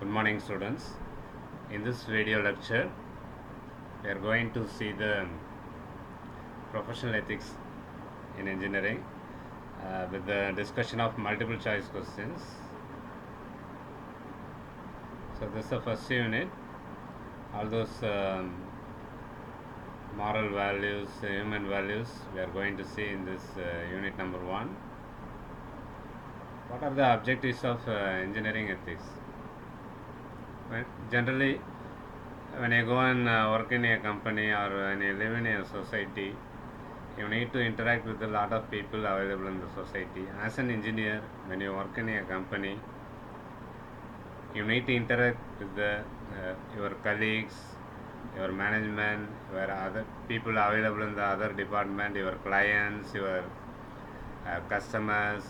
morning, students. In this video lecture, we are going to see the professional ethics in engineering with the discussion of multiple choice questions. So this is the first unit. All those moral values, human values, we are going to see in this unit number 1. What are the objectives of engineering ethics? Generally, when you go and work in a company or when you live in a society, you need to interact with a lot of people available in the society. As an engineer, when you work in a company, you need to interact with your colleagues, your management, your other people available in the other department, your clients, your customers,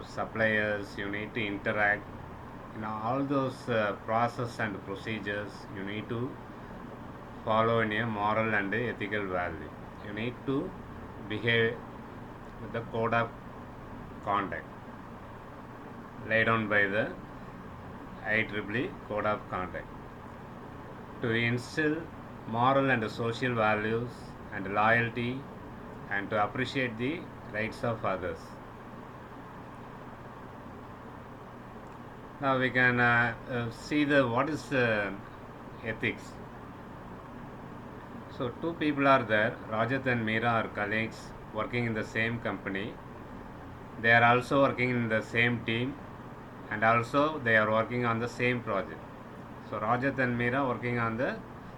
suppliers. You need to interact. All those process and procedures you need to follow in a moral and ethical value. You need to behave with the code of conduct laid down by the IEEE Code of Conduct to instill moral and social values and loyalty and to appreciate the rights of others. Now we can see what is ethics. So two people are there, Rajat and Meera are colleagues working in the same company. They are also working in the same team and also they are working on the same project. So Rajat and Meera working on the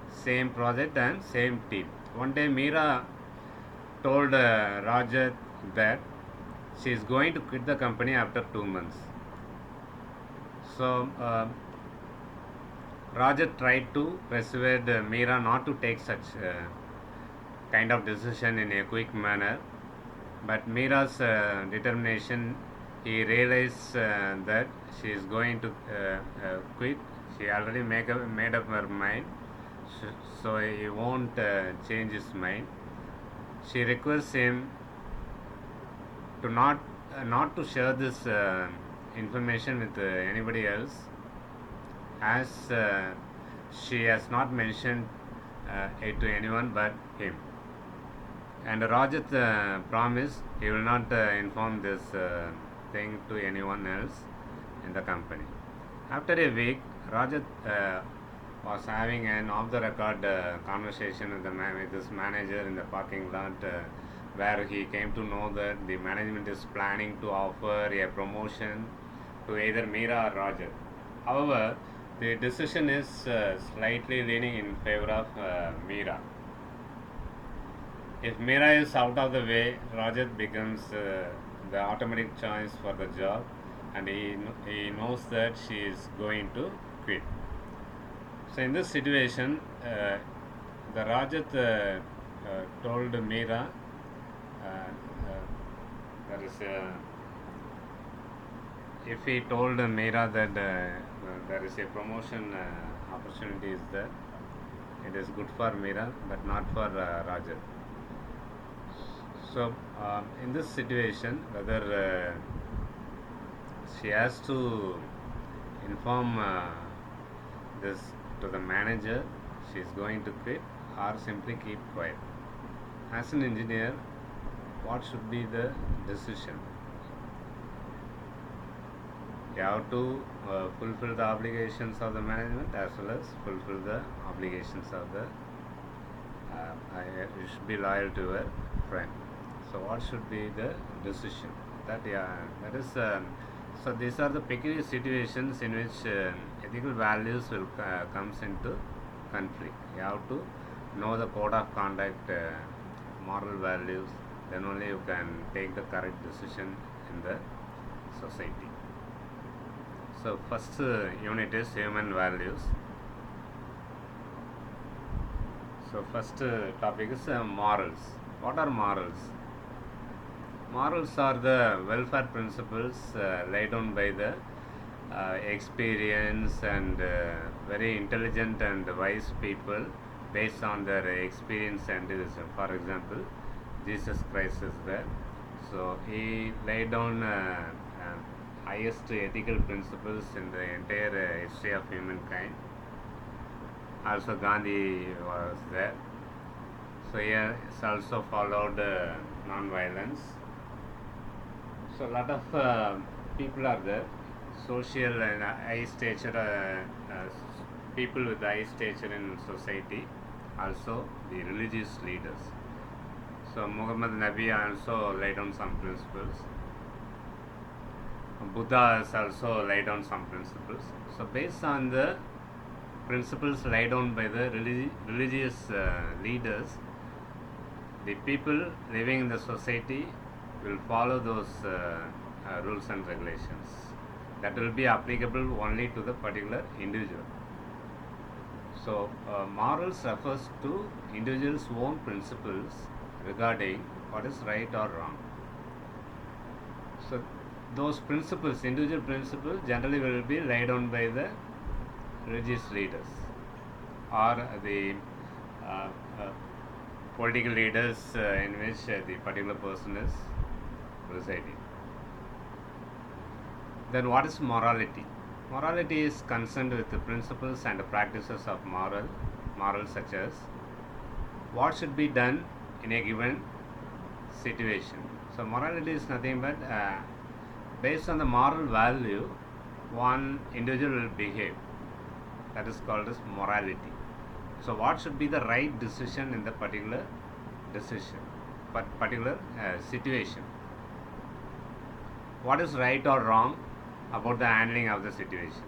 same project and same team. One day Meera told Rajat that she is going to quit the company after 2 months. So Rajat tried to persuade Meera not to take such kind of decision in a quick manner, but Meera's determination, he realized that she is going to quit. She already made up her mind, so he won't change his mind. She requests him to not to share this information with anybody else, as she has not mentioned it to anyone but him. And Rajat promised he will not inform this thing to anyone else in the company. After a week, Rajat was having an off-the-record conversation with his manager in the parking lot, where he came to know that the management is planning to offer a promotion to either Meera or Rajat. However, the decision is slightly leaning in favor of Meera. If Meera is out of the way, Rajat becomes the automatic choice for the job, and he knows that she is going to quit. So in this situation, the Rajat told Meera that is if he told Meera that there is a promotion opportunity is there, it is good for Meera but not for Rajat. So in this situation, whether she has to inform this to the manager, she is going to quit, or simply keep quiet. As an engineer, what should be the decision? You have to fulfill the obligations of the management as well as fulfill the obligations of the you should be loyal to your friend. So what should be the decision? That is so these are the peculiar situations in which ethical values will comes into conflict. You have to know the code of conduct, moral values, then only you can take the correct decision in the society. So first unit is human values. So first topic is morals. What are morals? Morals are the welfare principles laid down by the experienced and very intelligent and wise people based on their experience and wisdom. For example, Jesus Christ is there. So he laid down highest ethical principles in the entire history of humankind. Also, Gandhi was there. So here it's also followed non-violence. So a lot of people are there, social and high stature people with high stature in society, also the religious leaders. So Muhammad Nabi also laid down some principles. Buddha has also laid down some principles. So based on the principles laid down by the religious leaders, the people living in the society will follow those rules and regulations. That will be applicable only to the particular individual. So morals refers to individuals' own principles regarding what is right or wrong. So those principles, individual principles, generally will be laid down by the religious leaders or the uh, uh, political leaders in which the particular person is residing. Then what is morality? Morality is concerned with the principles and the practices of morals such as what should be done in a given situation. So morality is nothing but based on the moral value one individual will behave. That is called as morality. So what should be the right decision in the particular situation? What is right or wrong about the handling of the situation?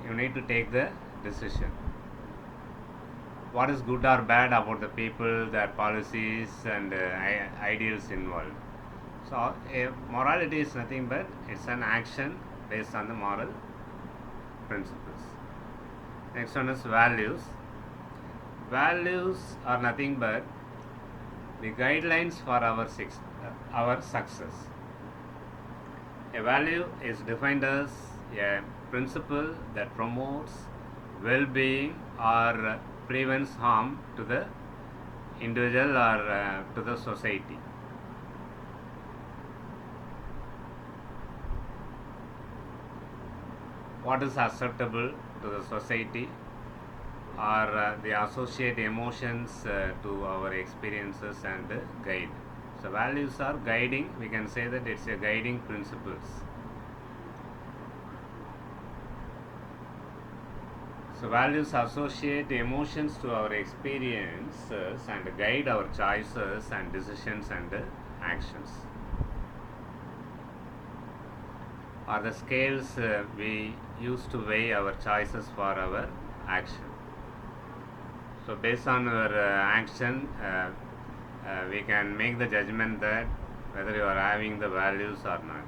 You need to take the decision. What is good or bad about the people, their policies and ideals involved? So morality is nothing but it's an action based on the moral principles. Next one is values. Values are nothing but the guidelines for our success. A value is defined as a principle that promotes well-being or prevents harm to the individual or to the society. What is acceptable to the society or they associate emotions to our experiences and guide. So values are guiding, we can say that it's a guiding principles. So values associate emotions to our experiences and guide our choices and decisions and actions. Are the scales we use to weigh our choices for our action. So based on our action, we can make the judgment that whether you are having the values or not,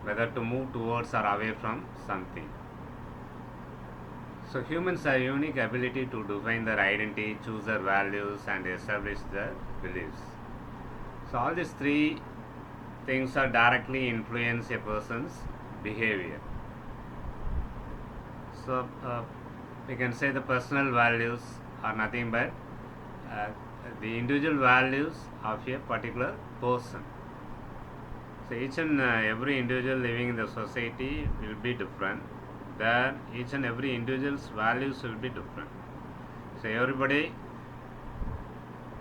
whether to move towards or away from something. So humans have unique ability to define their identity, choose their values and establish their beliefs. So all these three things are directly influence a person's behavior. So we can say the personal values are nothing but the individual values of a particular person. So each and every individual living in the society will be different. There each and every individual's values will be different. So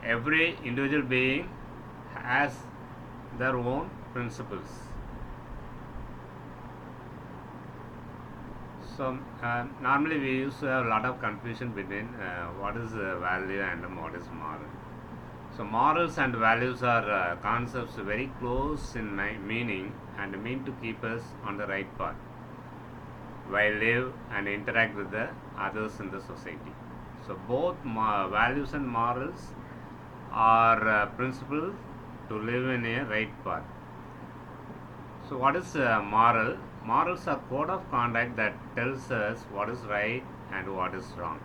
every individual being has their own principles. So normally we used to have a lot of confusion between what is value and what is moral. So morals and values are concepts very close in meaning and mean to keep us on the right path while live and interact with the others in the society. So both values and morals are principles to live in a right path. So what is moral? Morals are code of conduct that tells us what is right and what is wrong,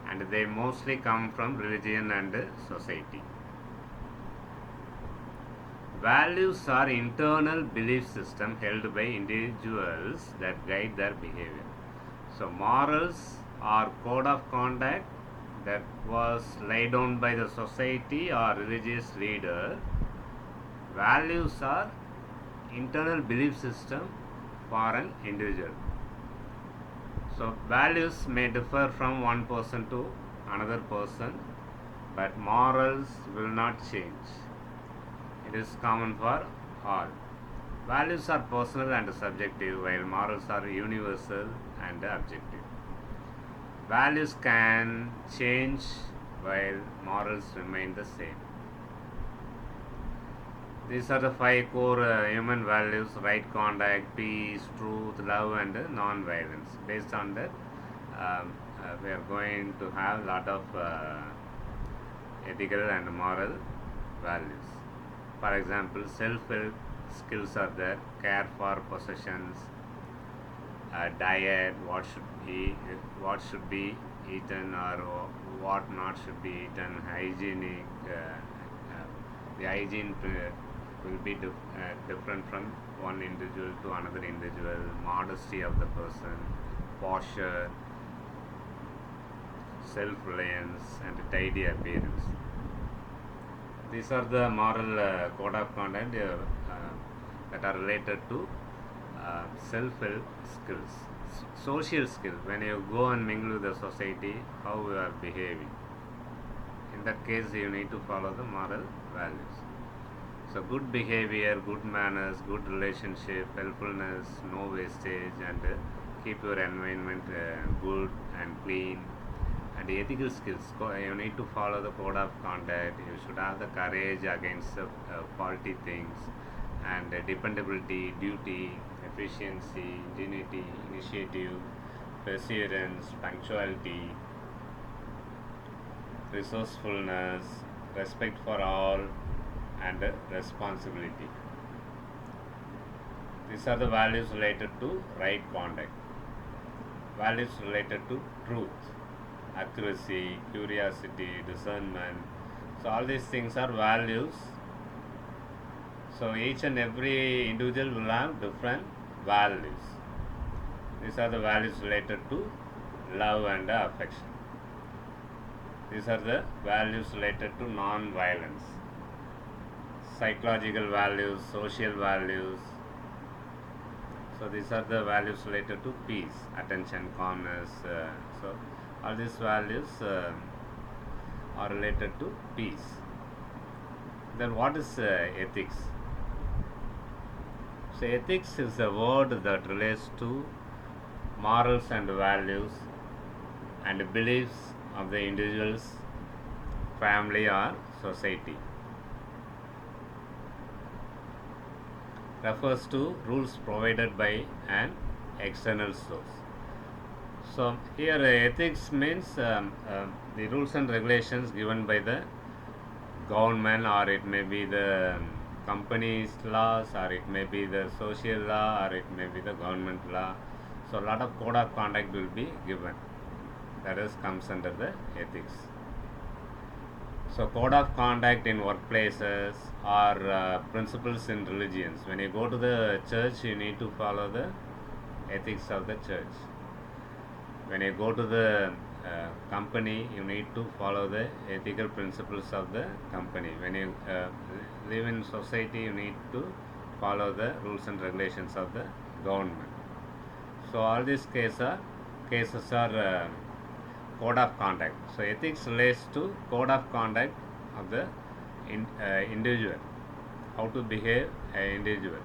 and they mostly come from religion and society. Values are internal belief system held by individuals that guide their behavior. So morals are code of conduct that was laid down by the society or religious leader. Values are internal belief system for an individual. So values may differ from one person to another person, but morals will not change. It is common for all. Values are personal and subjective, while morals are universal and objective. Values can change while morals remain the same. These are the 5 core human values: right conduct, peace, truth, love, and non-violence. Based on that, we are going to have a lot of ethical and moral values. For example, self-help skills are there: care for possessions, diet, what should be eaten or what not should be eaten, hygienic. The hygiene will be different from one individual to another individual. Modesty of the person, posture, self-reliance, and tidy appearance. These are the moral code of conduct that are related to self-help skills. Social skill: when you go and mingle with the society, how you are behaving. In that case, you need to follow the moral values. So good behavior, good manners, good relationship, helpfulness, no wastage, and keep your environment good and clean. And ethical skills: you need to follow the code of conduct. You should have the courage against faulty things, and dependability, duty, efficiency, ingenuity, initiative, perseverance, punctuality, resourcefulness, respect for all, and responsibility. These are the values related to right conduct. Values related to truth: accuracy, curiosity, discernment. So all these things are values. So each and every individual will have different values. These are the values related to love and affection. These are the values related to non-violence. Psychological values, social values. So these are the values related to peace, attention, calmness. So all these values are related to peace. Then what is ethics? So ethics is a word that relates to morals and values and beliefs of the individuals, family, or society. Refers to rules provided by an external source. So here ethics means the rules and regulations given by the government, or it may be the company's laws, or it may be the social law, or it may be the government law. So a lot of code of conduct will be given. That is comes under the ethics. So code of conduct in workplaces or principles in religions. When you go to the church, you need to follow the ethics of the church. When you go to the company, you need to follow the ethical principles of the company. When you live in society, you need to follow the rules and regulations of the government. So all these cases are code of conduct. So ethics relates to code of conduct of the individual, how to behave an individual,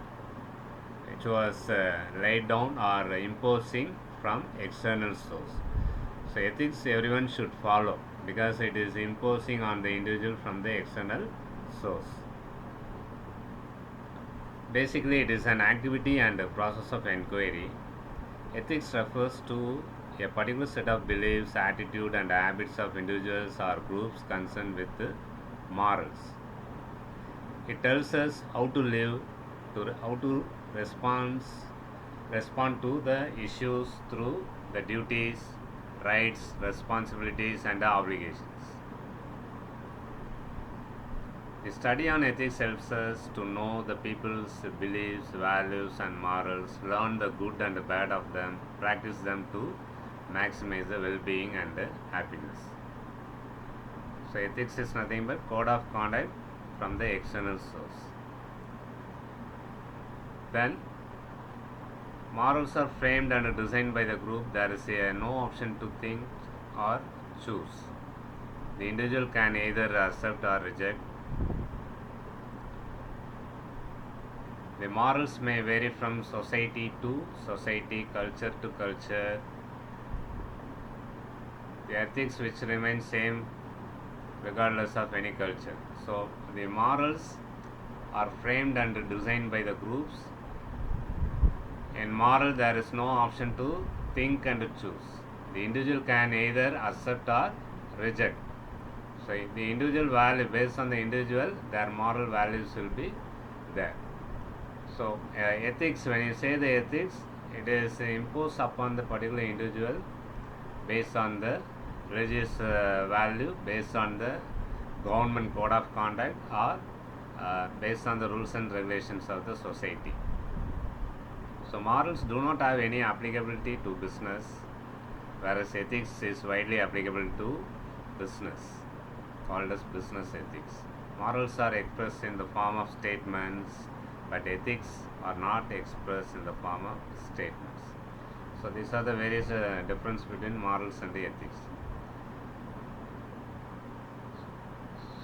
which was laid down or imposing from external source. So ethics everyone should follow because it is imposing on the individual from the external source. Basically, it is an activity and a process of inquiry. Ethics refers to a particular set of beliefs, attitude, and habits of individuals or groups concerned with morals. It tells us how to live, how to respond to the issues through the duties, rights, responsibilities, and obligations. The study on ethics helps us to know the people's beliefs, values, and morals, learn the good and the bad of them, practice them to maximize the well-being and happiness. So ethics is nothing but code of conduct from the external source. Then morals are framed and designed by the group. There is no option to think or choose. The individual can either accept or reject. The morals may vary from society to society, culture to culture. The ethics which remain same regardless of any culture. So the morals are framed and designed by the groups. In moral, there is no option to think and choose. The individual can either accept or reject. So the individual value, based on the individual, their moral values will be there. So ethics, when you say the ethics, it is imposed upon the particular individual based on the religious value, based on the government code of conduct, or based on the rules and regulations of the society. So morals do not have any applicability to business, whereas ethics is widely applicable to business, called as business ethics. Morals are expressed in the form of statements, but ethics are not expressed in the form of statements. So these are the various difference between morals and the ethics.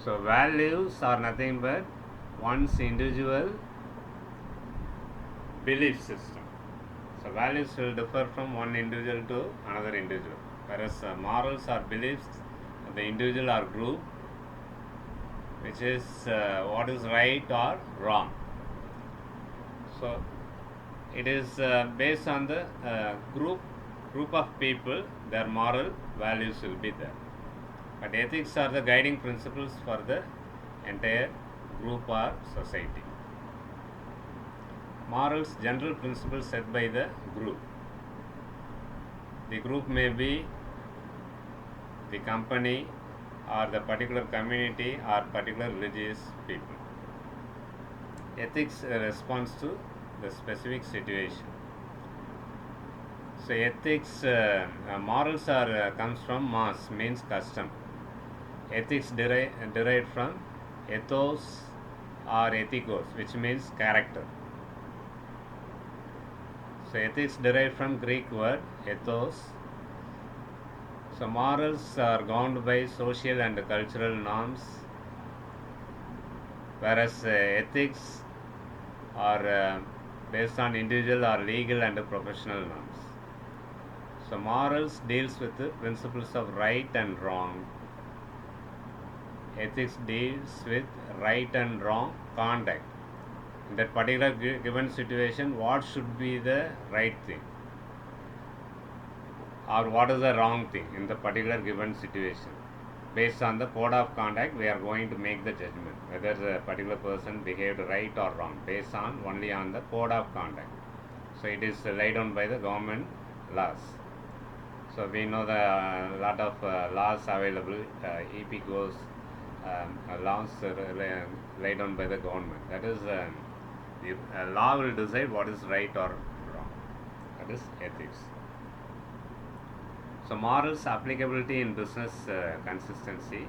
So values are nothing but one's individual belief system. So values will differ from one individual to another individual, whereas morals are beliefs of the individual or group, which is what is right or wrong. So it is based on the group of people, their moral values will be there. But ethics are the guiding principles for the entire group or society. Morals, general principles set by the group. The group may be the company or the particular community or particular religious people. Ethics responds to the specific situation. So ethics, morals are comes from mas, means custom. Ethics derived from ethos or ethikos, which means character. So ethics derived from Greek word ethos. So morals are governed by social and cultural norms, whereas ethics are based on individual or legal and professional norms. So morals deals with the principles of right and wrong. Ethics deals with right and wrong conduct. In that particular given situation, what should be the right thing or what is the wrong thing in the particular given situation. Based on the code of conduct, we are going to make the judgment whether the particular person behaved right or wrong based on only on the code of conduct. So it is laid down by the government laws. So we know the lot of laws available, EPCOs, laws laid down by the government. That is, the law will decide what is right or wrong. That is ethics. So morals applicability in business consistency.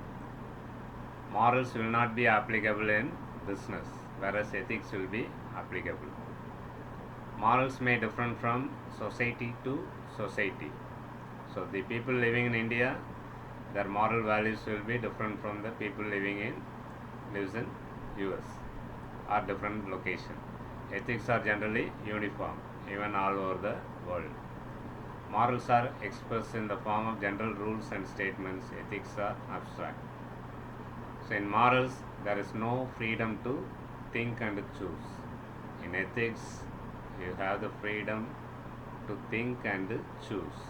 Morals will not be applicable in business, whereas ethics will be applicable. Morals may differ from society to society. So the people living in India, their moral values will be different from the people living in US or different location. Ethics are generally uniform, even all over the world. Morals are expressed in the form of general rules and statements. Ethics are abstract. So in morals, there is no freedom to think and choose. In ethics, you have the freedom to think and choose.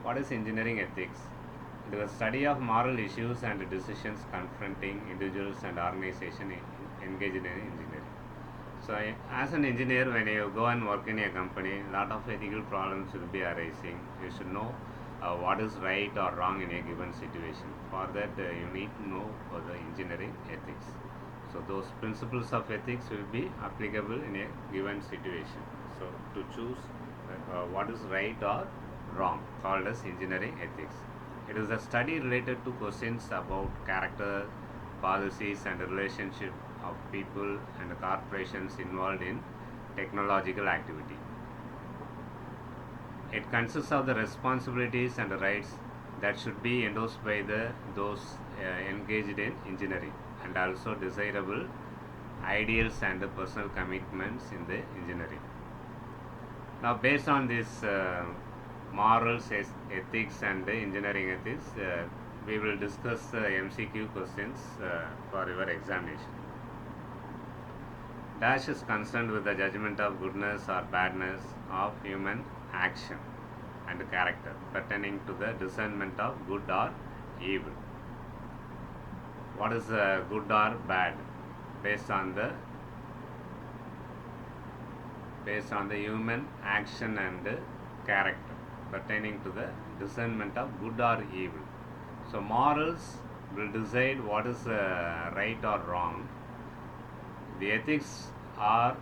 What is engineering ethics? It is a study of moral issues and decisions confronting individuals and organizations engaged in engineering. So as an engineer, when you go and work in a company, a lot of ethical problems will be arising. You should know what is right or wrong in a given situation. For that, you need to know for the engineering ethics. So those principles of ethics will be applicable in a given situation. So to choose what is right or wrong, called as engineering ethics. It is a study related to questions about character, policies and relationship of people and corporations involved in technological activity. It consists of the responsibilities and the rights that should be endorsed by those engaged in engineering, and also desirable ideals and the personal commitments in the engineering. Now, based on this morals, ethics, and the engineering ethics, we will discuss MCQ questions for your examination. Dash is concerned with the judgment of goodness or badness of human action and character, pertaining to the discernment of good or evil. What is good or bad? Based on the human action and character, pertaining to the discernment of good or evil. So morals will decide what is right or wrong. The ethics are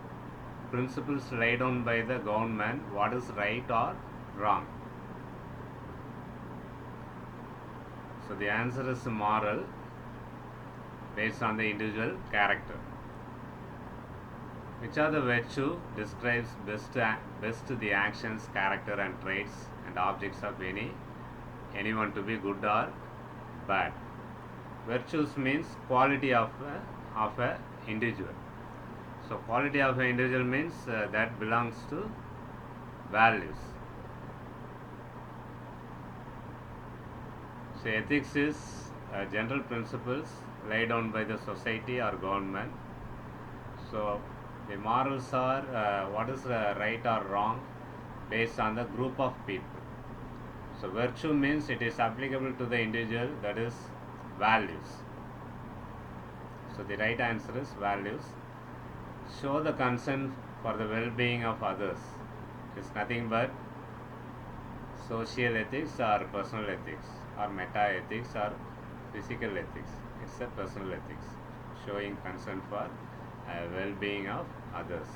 principles laid down by the government, what is right or wrong. So the answer is moral, based on the individual character. Which are the virtue describes best the actions, character, and traits and objects of anyone to be good or bad? Virtues means quality of a individual. So quality of an individual means that belongs to values. So ethics is general principles laid down by the society or government. So the morals are what is right or wrong based on the group of people. So virtue means it is applicable to the individual, that is values. So the right answer is values. Show the concern for the well-being of others. It is nothing but social ethics or personal ethics or meta-ethics or physical ethics. It's a personal ethics, showing concern for well-being of others.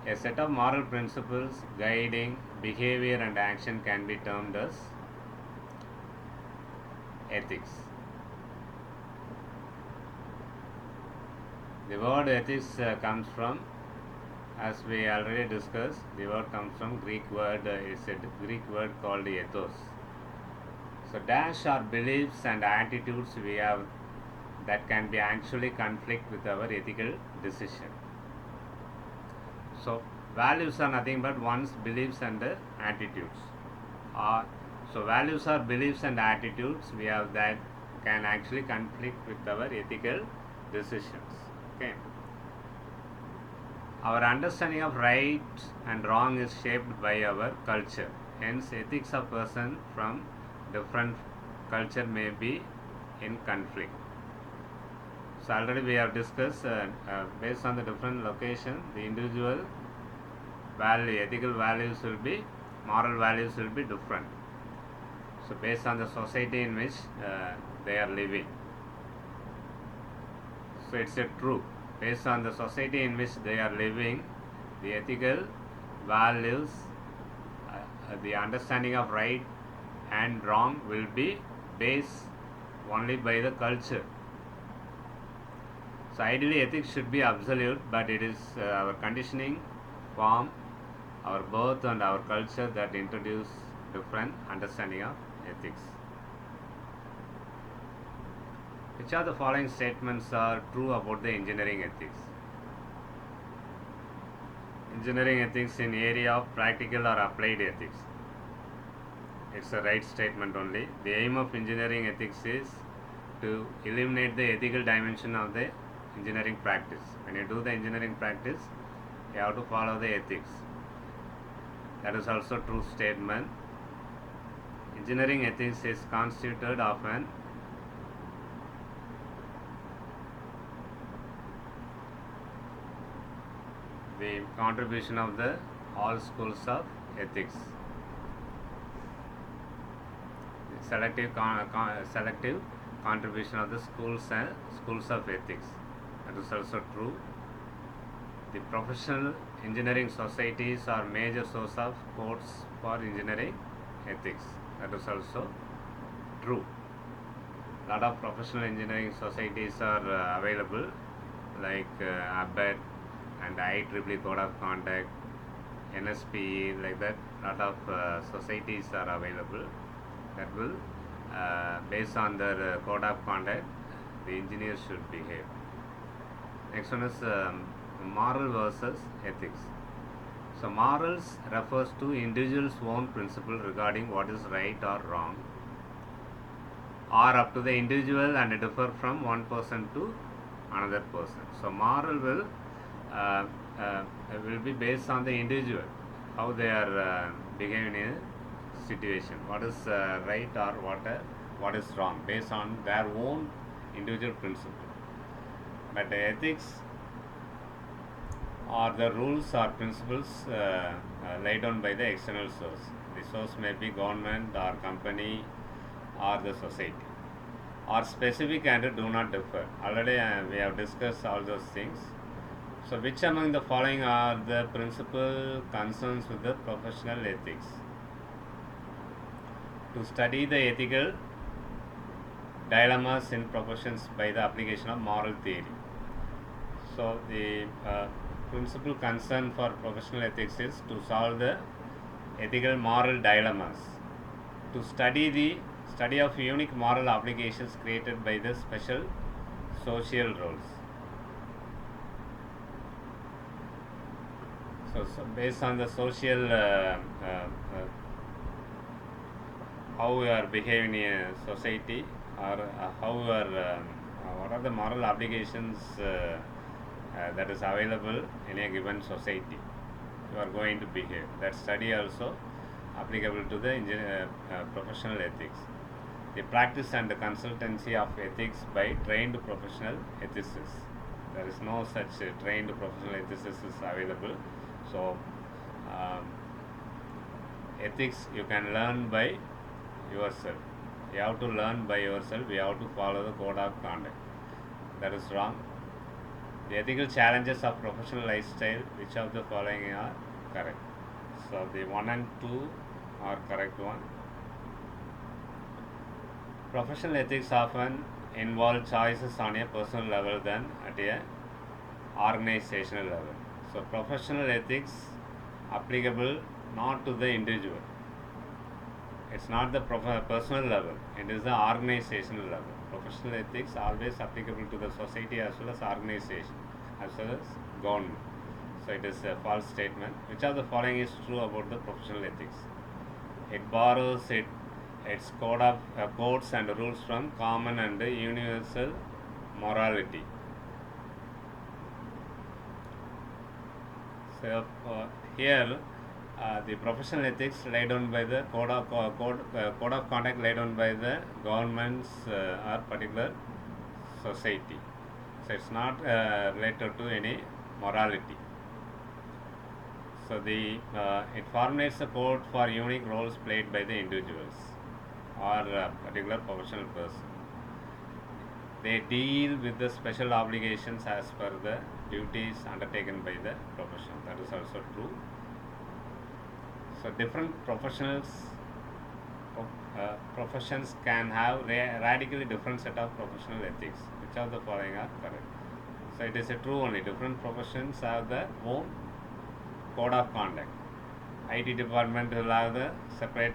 A set of moral principles guiding behavior and action can be termed as ethics. The word ethics comes from, as we already discussed, the word comes from Greek word, it's a Greek word called ethos. So dash are beliefs and attitudes we have that can be actually conflict with our ethical decision. So values are nothing but one's beliefs and attitudes. So values are beliefs and attitudes we have that can actually conflict with our ethical decisions. Okay. Our understanding of right and wrong is shaped by our culture. Hence, ethics of person from different culture may be in conflict. So already we have discussed based on the different location, the individual value, ethical values will be, moral values will be different. So based on the society in which they are living. So it's a true. Based on the society in which they are living, the ethical values, the understanding of right and wrong will be based only by the culture. So ideally ethics should be absolute, but it is our conditioning form, our birth and our culture that introduce different understanding of ethics. Which of the following statements are true about the engineering ethics? Engineering ethics in area of practical or applied ethics. It's a right statement only. The aim of engineering ethics is to eliminate the ethical dimension of the engineering practice. When you do the engineering practice, you have to follow the ethics. That is also true statement. Engineering ethics is constituted of the contribution of the all schools of ethics. Selective contribution of the schools of ethics. That is also true. The professional engineering societies are major source of course for engineering ethics. That is also true. Lot of professional engineering societies are available, like ABET and IEEE Code of Conduct, NSPE, like that. Lot of societies are available that will, based on their code of conduct, the engineers should behave. Next one is moral versus ethics. So morals refers to individual's own principle regarding what is right or wrong, or up to the individual and differ from one person to another person. So moral uh, uh, will be based on the individual, how they are behaving in a situation, what is right or what is wrong, based on their own individual principle. But the ethics are the rules or principles laid down by the external source. The source may be government or company or the society, or specific and do not differ. Already we have discussed all those things. So which among the following are the principal concerns with the professional ethics? To study the ethical dilemmas in professions by the application of moral theory. So the principal concern for professional ethics is to solve the ethical moral dilemmas, to study of unique moral applications created by the special social roles. So based on the social how we are behaving in a society, or how we are what are the moral obligations that is available in a given society, you are going to behave. That study also applicable to the professional ethics. The practice and the consultancy of ethics by trained professional ethicists. There is no such trained professional ethicists available. So ethics you can learn by yourself. You have to learn by yourself. You have to follow the code of conduct. That is wrong. The ethical challenges of professional lifestyle, which of the following are correct? So the 1 and 2 are correct one. Professional ethics often involve choices on a personal level than at a organizational level. So professional ethics applicable not to the individual. It's not the personal level, it is the organizational level. Professional ethics always applicable to the society as well as organization, as well as government. So it is a false statement. Which of the following is true about the professional ethics? It borrows its codes and rules from common and universal morality. So here the professional ethics laid down by the code of conduct laid down by the governments or particular society. So it's not related to any morality. So the it formulates a code for unique roles played by the individuals or particular professional person. They deal with the special obligations as per the duties undertaken by the profession. That is also true. So different professions can have radically different set of professional ethics. Which of the following are correct? So it is a true only. Different professions have their own code of conduct. IT department will have the separate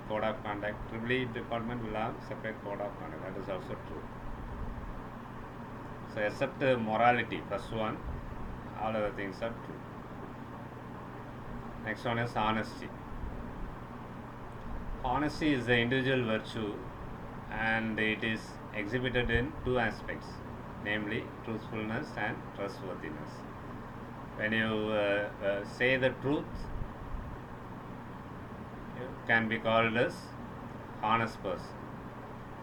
code of conduct. EEE department will have separate code of conduct. That is also true. So except morality, first one, all other things are true. Next one is honesty. Honesty is the individual virtue and it is exhibited in two aspects, namely truthfulness and trustworthiness. When you say the truth, you can be called as honest person.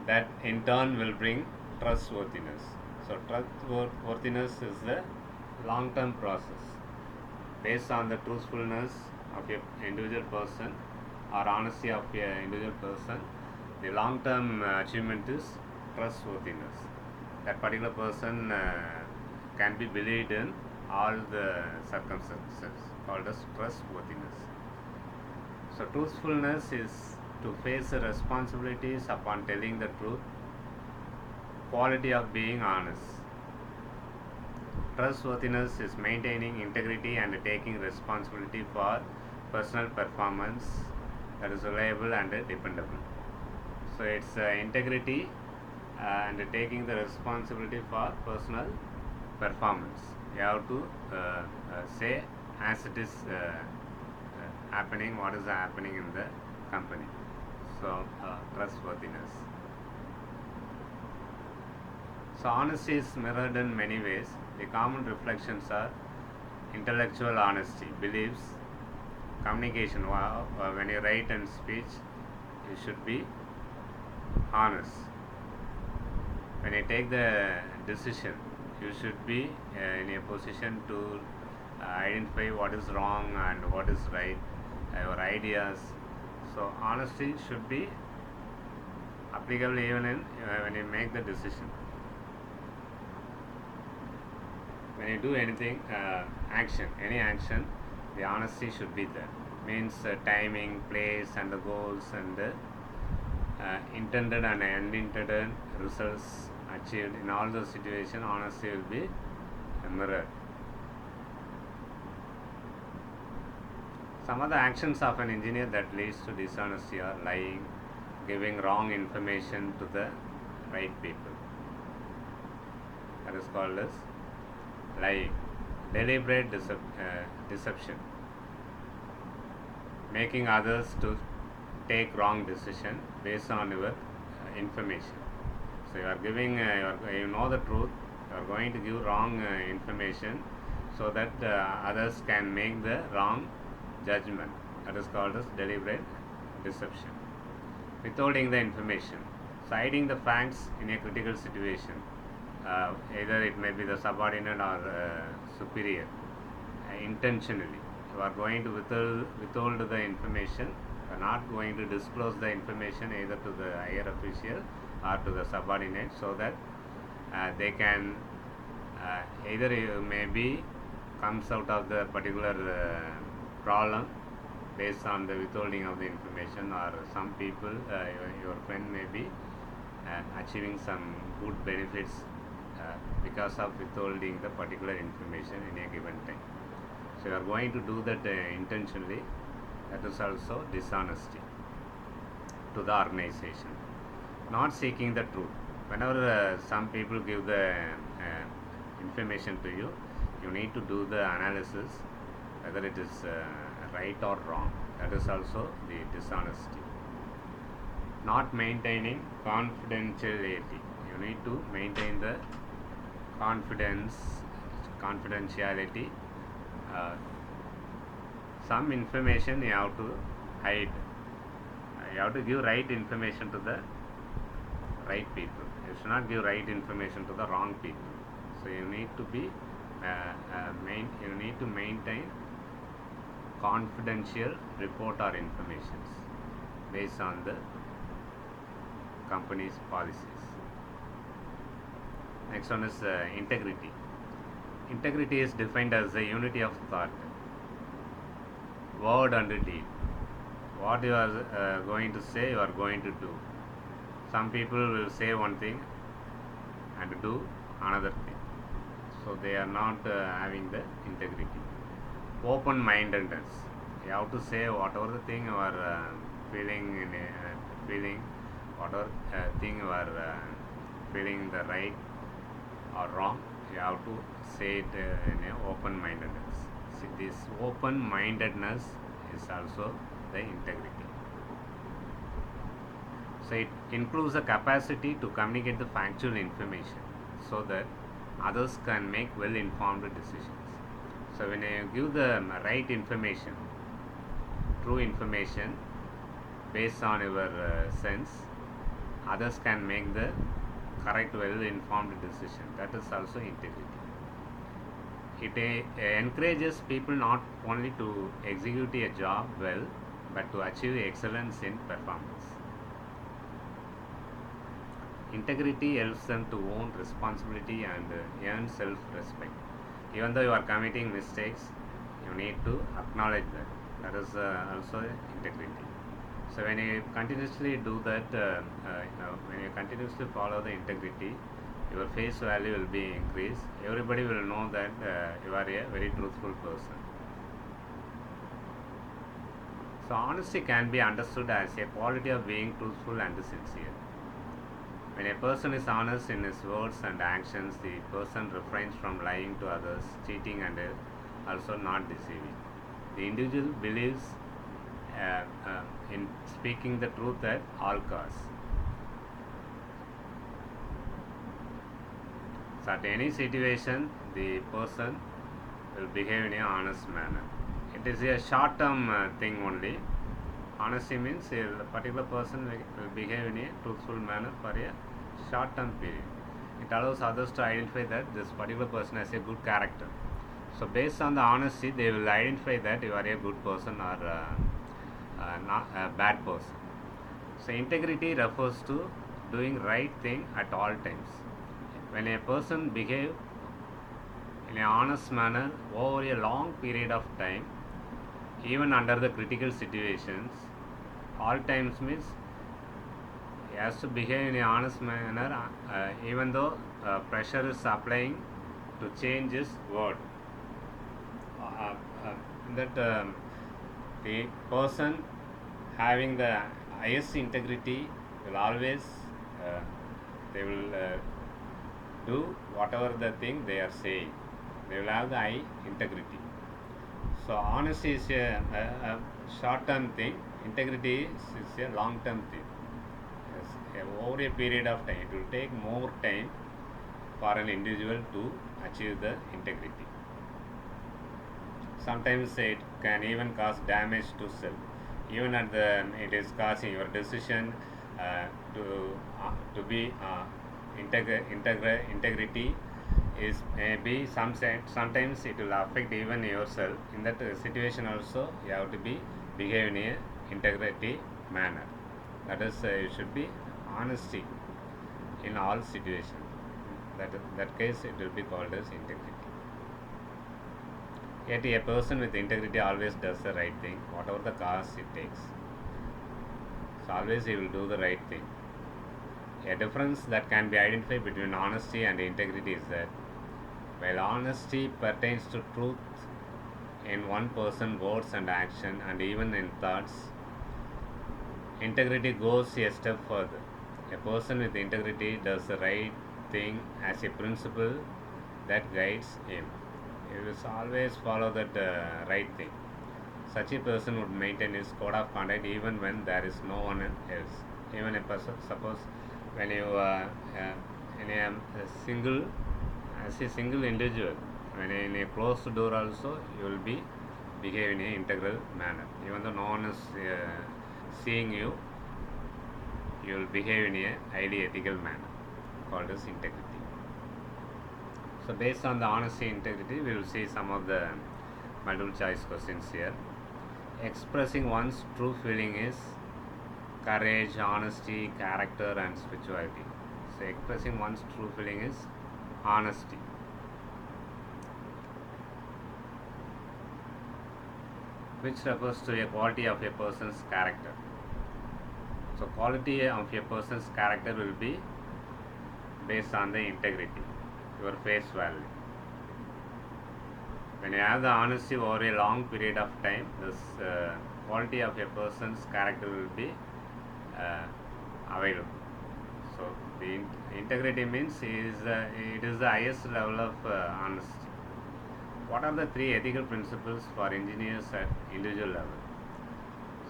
That in turn will bring trustworthiness. So trustworthiness is the long-term process. Based on the truthfulness of an individual person or honesty of an individual person, the long-term achievement is trustworthiness. That particular person can be believed in all the circumstances, called as trustworthiness. So truthfulness is to face the responsibilities upon telling the truth quality of being honest. Trustworthiness is maintaining integrity and taking responsibility for personal performance that is reliable and dependable. So it's integrity and taking the responsibility for personal performance. You have to say as it is happening, what is happening in the company. So trustworthiness. So honesty is mirrored in many ways. The common reflections are intellectual honesty, beliefs, communication. When you write and speech, you should be honest. When you take the decision, you should be in a position to identify what is wrong and what is right, your ideas. So honesty should be applicable even in when you make the decision. When you do anything, any action, the honesty should be there. Means timing, place, and the goals, and intended and unintended results achieved. In all those situations, honesty will be a mirror. Some of the actions of an engineer that leads to dishonesty are lying, giving wrong information to the right people. That is called as lying. Deliberate deception, making others to take wrong decision based on your information. So you are giving, you know the truth, you are going to give wrong information so that others can make the wrong judgment. That is called as deliberate deception. Withholding the information, hiding the facts in a critical situation. Either it may be the subordinate or superior. Intentionally, you are going to withhold the information. You are not going to disclose the information either to the higher official or to the subordinate, so that they can either you maybe comes out of the particular problem based on the withholding of the information, or some people, your friend may be achieving some good benefits because of withholding the particular information in a given time. So you are going to do that intentionally. That is also dishonesty to the organization. Not seeking the truth. Whenever some people give the information to you, you need to do the analysis whether it is right or wrong. That is also the dishonesty. Not maintaining confidentiality. You need to maintain the confidentiality. Some information you have to hide. You have to give right information to the right people. You should not give right information to the wrong people. So you need to be you need to maintain confidential report or informations based on the company's policies. Next one is integrity. Integrity is defined as the unity of thought, word and deed. What you are going to say, you are going to do. Some people will say one thing and do another thing. So they are not having the integrity. Open-mindedness. You have to say whatever the thing you are feeling, whatever thing you are feeling the right or wrong, you have to say it in a open-mindedness. See, this open-mindedness is also the integrity. So it includes the capacity to communicate the factual information so that others can make well-informed decisions. So when you give the right information, true information based on your sense, others can make the correct, well-informed decision. That is also integrity. It encourages people not only to execute a job well, but to achieve excellence in performance. Integrity helps them to own responsibility and earn self-respect. Even though you are committing mistakes, you need to acknowledge that. That is also integrity. So when you continuously do that, when you continuously follow the integrity, your face value will be increased. Everybody will know that you are a very truthful person. So honesty can be understood as a quality of being truthful and sincere. When a person is honest in his words and actions, the person refrains from lying to others, cheating, and also not deceiving. The individual believes in speaking the truth at all costs. So, at any situation, the person will behave in an honest manner. It is a short term thing only. Honesty means a particular person will behave in a truthful manner for a short term period. It allows others to identify that this particular person has a good character. So, based on the honesty, they will identify that you are a good person or not a bad person. So, integrity refers to doing right thing at all times. When a person behaves in an honest manner over a long period of time, even under the critical situations, all times means he has to behave in an honest manner, even though pressure is applying to change his word. Uh, uh, that the person having the highest integrity will always they will do whatever the thing they are saying. They will have the high integrity. So honesty is a short-term thing. Integrity is a long-term thing. Yes, over a period of time, it will take more time for an individual to achieve the integrity. Sometimes it can even cause damage to self. Even at the it is causing your decision to be integrity is maybe sometimes it will affect even yourself. In that situation also you have to be behave in a integrity manner. That is you should be honesty in all situations. That case it will be called as integrity. Yet a person with integrity always does the right thing, whatever the cost it takes. So always he will do the right thing. A difference that can be identified between honesty and integrity is that while honesty pertains to truth in one person's words and action and even in thoughts, integrity goes a step further. A person with integrity does the right thing as a principle that guides him. He will always follow that right thing. Such a person would maintain his code of conduct even when there is no one else. Even a person, suppose when you in a single, as a single individual, when in a closed door also, you will be behave in an integral manner. Even though no one is seeing you, you will behave in a highly ethical manner, called as integrity. So based on the honesty integrity, we will see some of the multiple choice questions here. Expressing one's true feeling is courage, honesty, character, and spirituality. So expressing one's true feeling is honesty. Which refers to a quality of a person's character. So quality of a person's character will be based on the integrity, your face value. When you have the honesty over a long period of time, this quality of a person's character will be available. So the integrity means it is the highest level of honesty. What are the three ethical principles for engineers at individual level?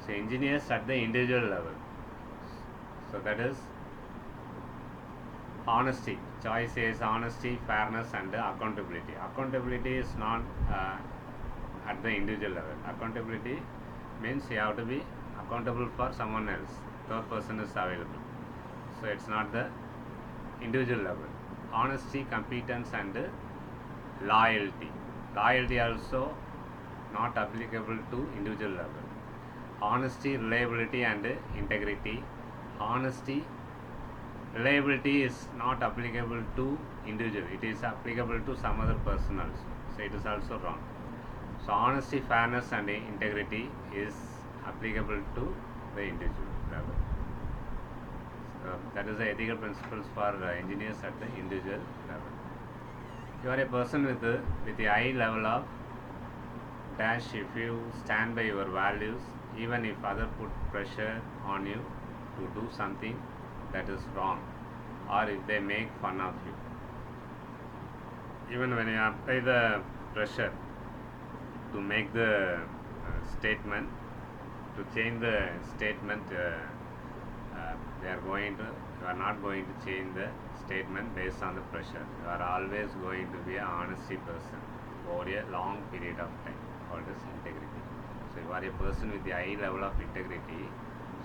So engineers at the individual level. So that is honesty. Choice is honesty, fairness, and accountability. Accountability is not at the individual level. Accountability means you have to be accountable for someone else. Third person is available. So it's not the individual level. Honesty, competence, and loyalty. Loyalty also not applicable to individual level. Honesty, reliability, and integrity. Honesty, reliability is not applicable to individual. It is applicable to some other person also. So it is also wrong. So honesty, fairness, and integrity is applicable to the individual level. That is the ethical principles for engineers at the individual level. You are a person with a high level of dash if you stand by your values, even if other put pressure on you to do something that is wrong, or if they make fun of you. Even when you apply the pressure to make the statement, to change the statement, you are not going to change the statement based on the pressure. You are always going to be an honesty person over a long period of time, called as integrity. So you are a person with a high level of integrity,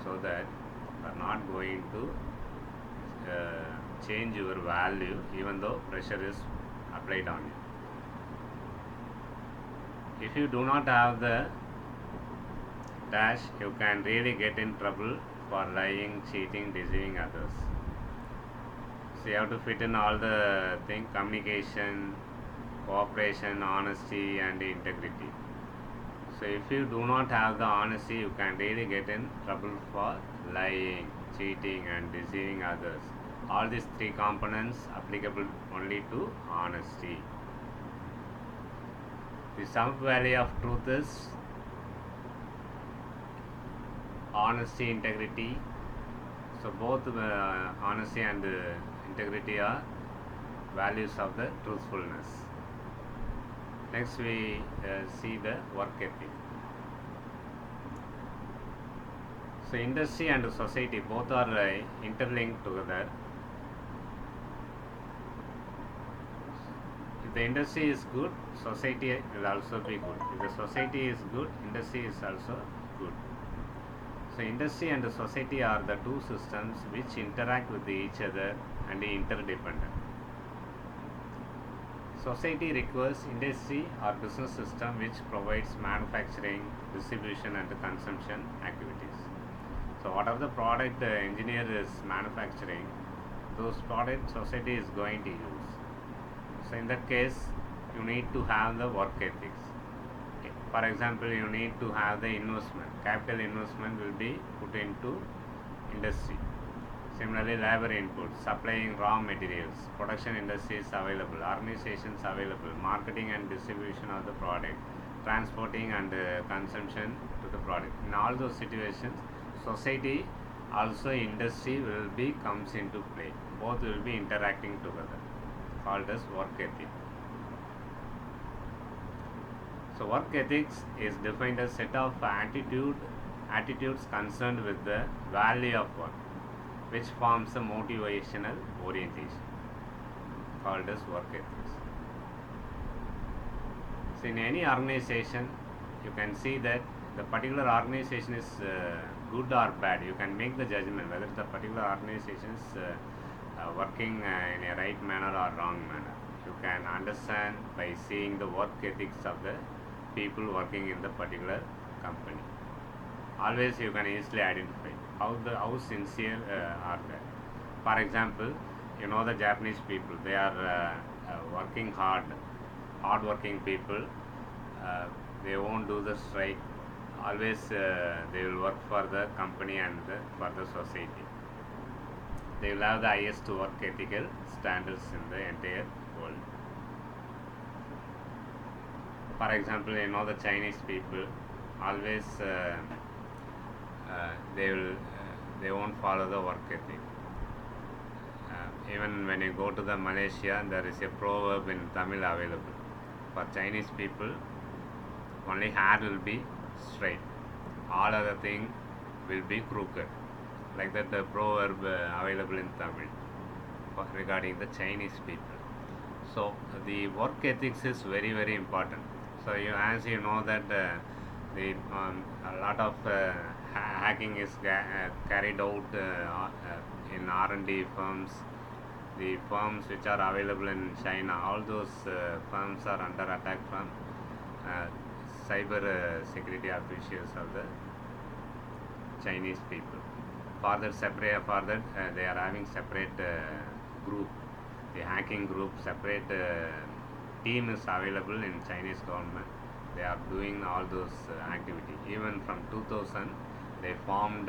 so that you are not going to change your value even though pressure is applied on you. If you do not have the dash, you can really get in trouble for lying, cheating, deceiving others. So you have to fit in all the things: communication, cooperation, honesty, and integrity. So if you do not have the honesty, you can really get in trouble for lying, cheating, and deceiving others. All these three components applicable only to honesty. The sum value of truth is honesty, integrity. So both honesty and integrity are values of the truthfulness. Next we see the work ethic. So industry and society both are interlinked together. If the industry is good, society will also be good. If the society is good, industry is also good. So industry and society are the two systems which interact with each other and interdependent. Society requires industry or business system which provides manufacturing, distribution and consumption activities. So whatever the product the engineer is manufacturing, those products society is going to use. So in that case, you need to have the work ethics. For example, you need to have the investment. Capital investment will be put into industry. Similarly, labor inputs, supplying raw materials, production industries available, organizations available, marketing and distribution of the product, transporting and consumption to the product. In all those situations, society also industry will be comes into play. Both will be interacting together, called as work ethic. So work ethics is defined as set of attitudes concerned with the value of work, which forms a motivational orientation, called as work ethics. So in any organization, you can see that the particular organization is good or bad. You can make the judgment whether the particular organization is working in a right manner or wrong manner. You can understand by seeing the work ethics of the people working in the particular company. Always you can easily identify how sincere are they. For example, you know the Japanese people, they are working hard working people. They won't do the strike. Always they will work for the company and for the society. They will have the highest work ethical standards in the entire world. For example, you know the Chinese people, always they won't follow the work ethic. Even when you go to the Malaysia, there is a proverb in Tamil available. For Chinese people, only hair will be straight, all other thing will be crooked. Like that, the proverb available in Tamil regarding the Chinese people. So the work ethics is very very important. So as you know that a lot of hacking is carried out in R&D firms. The firms which are available in China, all those firms are under attack from cyber security officials of the Chinese people. They are having separate group, the hacking group, separate team is available in Chinese government. They are doing all those activity. Even from 2000, they formed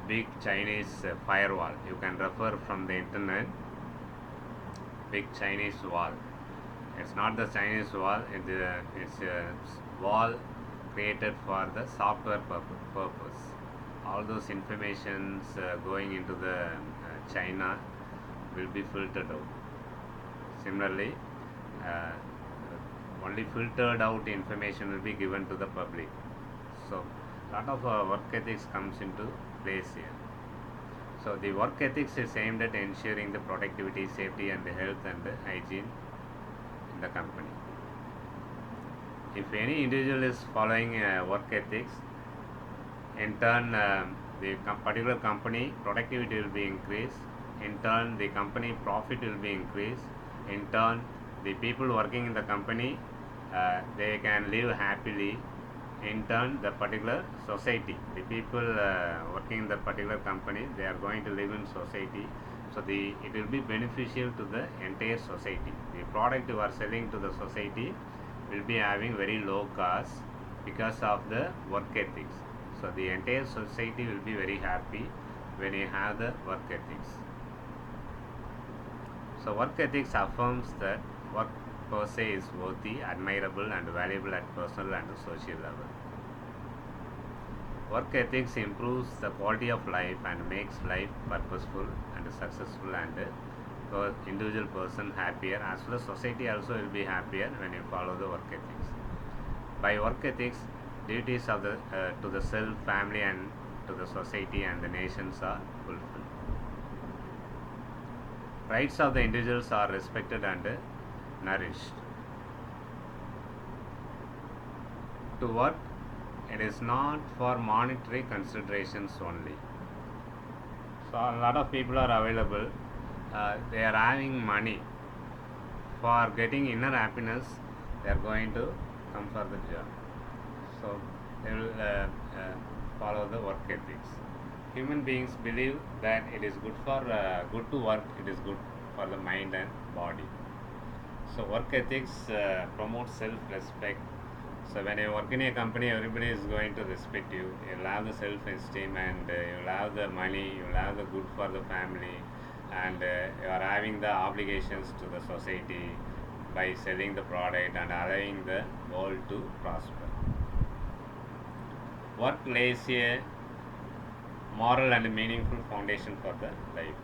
big Chinese firewall. You can refer from the internet. Big Chinese wall. It's not the Chinese wall. It's a wall created for the software purpose. All those informations going into the China will be filtered out. Similarly, uh, only filtered out information will be given to the public. So, lot of work ethics comes into place here. So, the work ethics is aimed at ensuring the productivity, safety, and the health and the hygiene in the company. If any individual is following work ethics, in turn, the particular company productivity will be increased. In turn, the company profit will be increased. In turn, the people working in the company, they can live happily. In turn, the particular society, the people working in the particular company, they are going to live in society. So it will be beneficial to the entire society. The product you are selling to the society will be having very low cost because of the work ethics. So the entire society will be very happy when you have the work ethics. So work ethics affirms that work per se is worthy, admirable, and valuable at personal and social level. Work ethics improves the quality of life and makes life purposeful and successful, and the individual person happier, as well as society also will be happier when you follow the work ethics. By work ethics, duties of to the self, family, and to the society and the nations are fulfilled. Rights of the individuals are respected and nourished. To work, it is not for monetary considerations only. So a lot of people are available. They are having money for getting inner happiness. They are going to come for the job. So they will follow the work ethics. Human beings believe that it is good to work. It is good for the mind and body. So work ethics promotes self-respect. So when you work in a company, everybody is going to respect you. You'll have the self-esteem, and you'll have the money. You'll have the good for the family, and you are having the obligations to the society by selling the product and allowing the world to prosper. Work lays a moral and meaningful foundation for the life.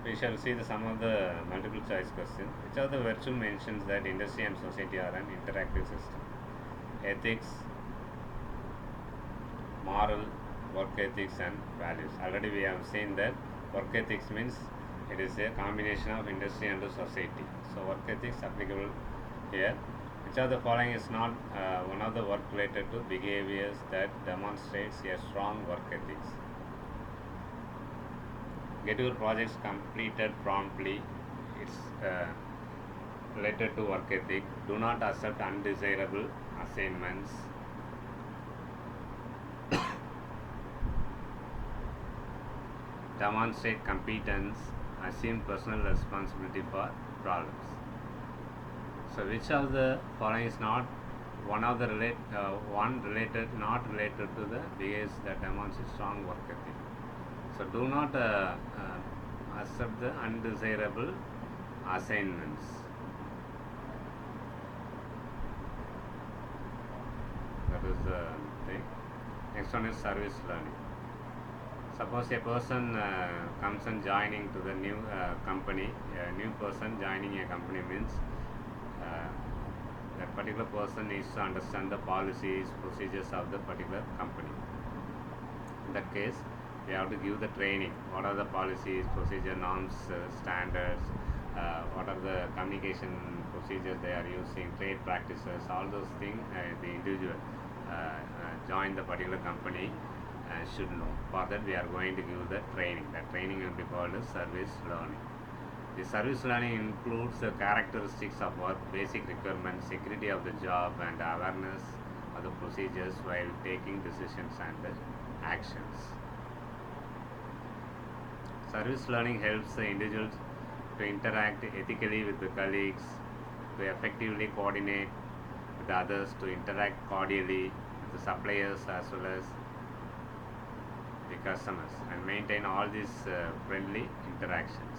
We shall see some of the multiple choice questions. Which of the virtue mentions that industry and society are an interactive system? Ethics, moral, work ethics, and values. Already we have seen that work ethics means it is a combination of industry and the society. So work ethics applicable here. Which of the following is not one of the work related to behaviors that demonstrates a strong work ethics? Get your projects completed promptly. It's related to work ethic. Do not accept undesirable assignments. Demonstrate competence. Assume personal responsibility for problems. So which of the following is not one of the not related to the behaviors that demonstrate strong work ethic? So do not accept the undesirable assignments. That is the thing. Next one is service learning. Suppose a person comes and joining to the new company. A new person joining a company means that particular person needs to understand the policies, procedures of the particular company. In that case, we have to give the training. What are the policies, procedure, norms, standards, what are the communication procedures they are using, trade practices, all those things the individual join the particular company should know. For that we are going to give the training. That training will be called as service learning. The service learning includes the characteristics of work, basic requirements, security of the job, and awareness of the procedures while taking decisions and actions. Service learning helps the individuals to interact ethically with the colleagues, to effectively coordinate with others, to interact cordially with the suppliers as well as the customers, and maintain all these friendly interactions.